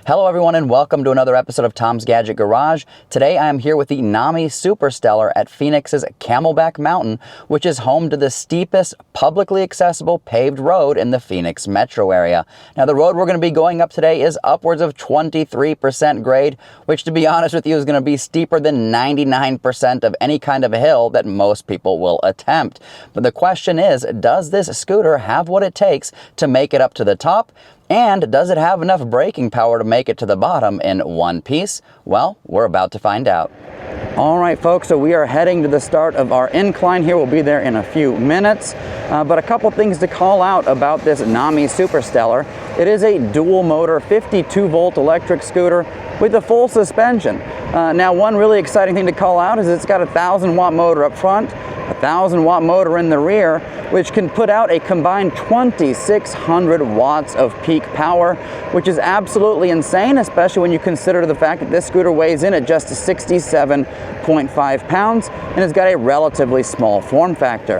Hello everyone and welcome to another episode of Tom's Gadget Garage. Today I am here with the Nami Super Stellar at Phoenix's Camelback Mountain, which is home to the steepest publicly accessible paved road in the Phoenix metro area. Now the road we're going to be going up today is upwards of 23% grade, which to be honest with you is going to be steeper than 99% of any kind of a hill that most people will attempt. But the question is, does this scooter have what it takes to make it up to the top? And does it have enough braking power to make it to the bottom in one piece? Well, we're about to find out. All right, folks, so we are heading to the start of our incline here. We'll be there in a few minutes. But a couple things to call out about this Nami Super Stellar. It is a dual motor 52-volt electric scooter with a full suspension. Now, one really exciting thing to call out is it's got a 1,000-watt motor up front, a 1,000-watt motor in the rear, which can put out a combined 2,600 watts of peak power, which is absolutely insane, especially when you consider the fact that this scooter weighs in at just 67.5 pounds and has got a relatively small form factor.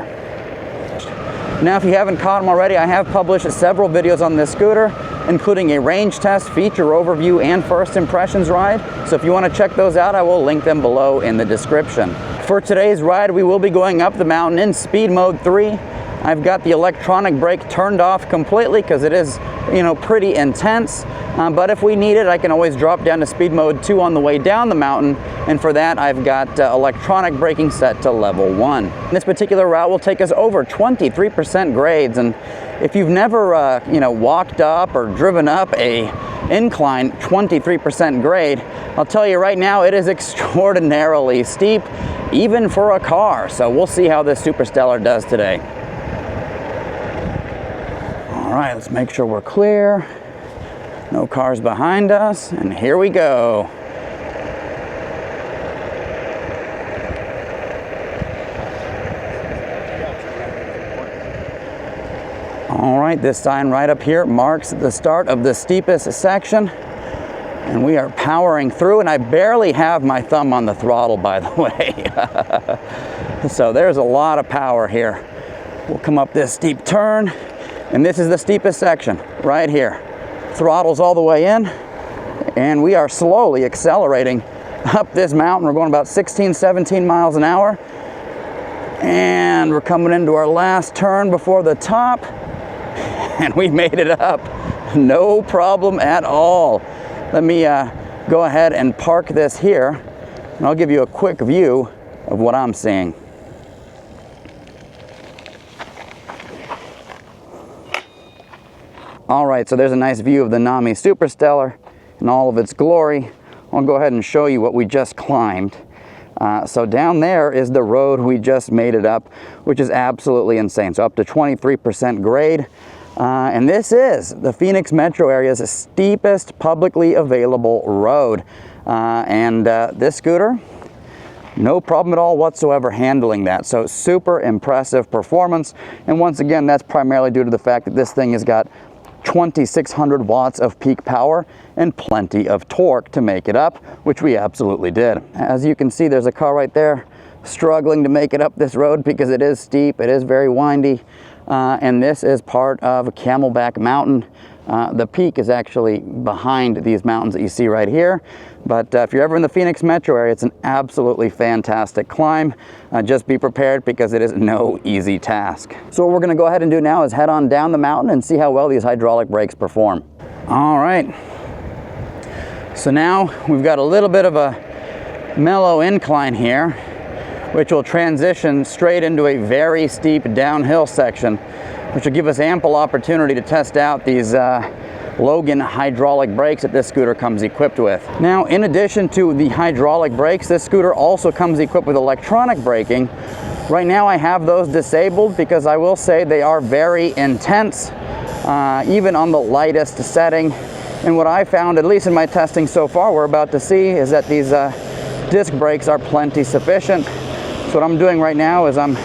Now, if you haven't caught them already, I have published several videos on this scooter, including a range test, feature overview, and first impressions ride. So if you want to check those out, I will link them below in the description. For today's ride, we will be going up the mountain in speed mode 3. I've got the electronic brake turned off completely because it is, pretty intense. But if we need it, I can always drop down to speed mode 2 on the way down the mountain. And for that, I've got electronic braking set to level 1. This particular route will take us over 23% grades. And if you've never, walked up or driven up a incline 23% grade, I'll tell you right now, it is extraordinarily steep, even for a car. So we'll see how this Super Stellar does today. All right, let's make sure we're clear. No cars behind us, and here we go. All right, this sign right up here marks the start of the steepest section, and we are powering through, and I barely have my thumb on the throttle, by the way. So there's a lot of power here. We'll come up this steep turn, and this is the steepest section right here. Throttle's all the way in, and we are slowly accelerating up this mountain. We're going about 16, 17 miles an hour, and we're coming into our last turn before the top, and we made it up. No problem at all. Let me go ahead and park this here, and I'll give you a quick view of what I'm seeing. All right, so there's a nice view of the Nami Super Stellar in all of its glory. I'll go ahead and show you what we just climbed. So down there is the road we just made it up, which is absolutely insane. So up to 23% grade. And this is the Phoenix metro area's steepest publicly available road. This scooter, no problem at all whatsoever handling that. So super impressive performance. And once again, that's primarily due to the fact that this thing has got 2,600 watts of peak power and plenty of torque to make it up, which we absolutely did. As you can see, there's a car right there struggling to make it up this road because it is steep, it is very windy, and this is part of Camelback Mountain. The peak is actually behind these mountains that you see right here. But if you're ever in the Phoenix metro area, it's an absolutely fantastic climb. Just be prepared because it is no easy task. So what we're going to go ahead and do now is head on down the mountain and see how well these hydraulic brakes perform. All right. So now we've got a little bit of a mellow incline here, which will transition straight into a very steep downhill section, which will give us ample opportunity to test out these Logan hydraulic brakes that this scooter comes equipped with. Now, in addition to the hydraulic brakes, this scooter also comes equipped with electronic braking. Right now I have those disabled because I will say they are very intense, even on the lightest setting. And what I found, at least in my testing so far, we're about to see, is that these disc brakes are plenty sufficient. So what I'm doing right now is I'm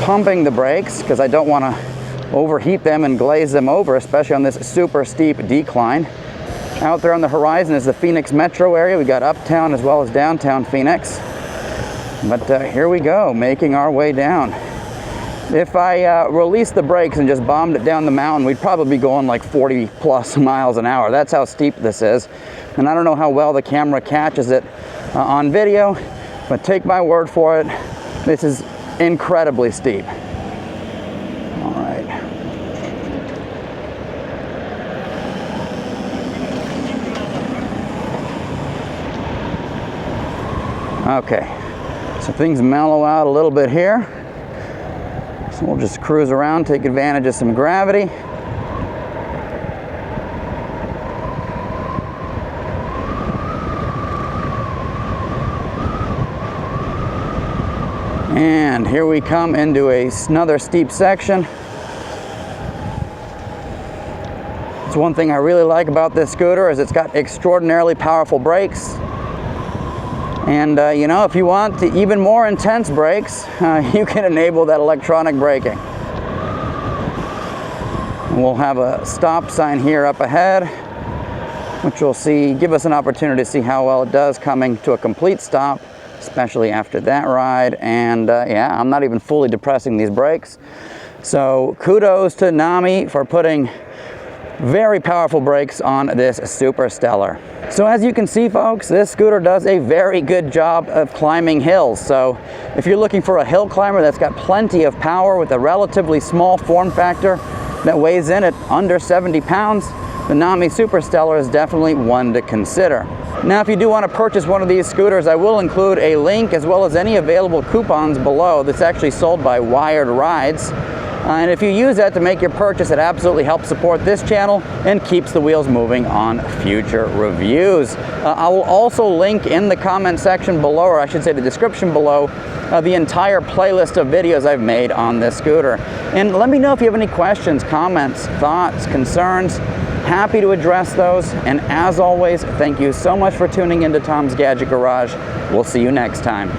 pumping the brakes because I don't want to overheat them and glaze them over, especially on this super steep decline. Out there on the horizon is the Phoenix metro area. We got uptown as well as downtown Phoenix. But here we go, making our way down. If I released the brakes and just bombed it down the mountain, we'd probably be going like 40 plus miles an hour. That's how steep this is. And I don't know how well the camera catches it on video, but take my word for it, this is incredibly steep. All right. Okay, so things mellow out a little bit here. So we'll just cruise around, take advantage of some gravity. And here we come into another steep section. It's one thing I really like about this scooter is it's got extraordinarily powerful brakes. And you know, if you want even more intense brakes, you can enable that electronic braking. We'll have a stop sign here up ahead, which will give us an opportunity to see how well it does coming to a complete stop, especially after that ride. And yeah, I'm not even fully depressing these brakes. So kudos to Nami for putting very powerful brakes on this Super Stellar. So as you can see, folks, this scooter does a very good job of climbing hills. So if you're looking for a hill climber that's got plenty of power with a relatively small form factor that weighs in at under 70 pounds, the Nami Super Stellar is definitely one to consider. Now, if you do want to purchase one of these scooters, I will include a link as well as any available coupons below that's actually sold by Wired Rides. And if you use that to make your purchase, it absolutely helps support this channel and keeps the wheels moving on future reviews. I will also link in the comment section below, or I should say the description below, the entire playlist of videos I've made on this scooter. And let me know if you have any questions, comments, thoughts, concerns. Happy to address those. And as always, thank you so much for tuning into Tom's Gadget Garage. We'll see you next time.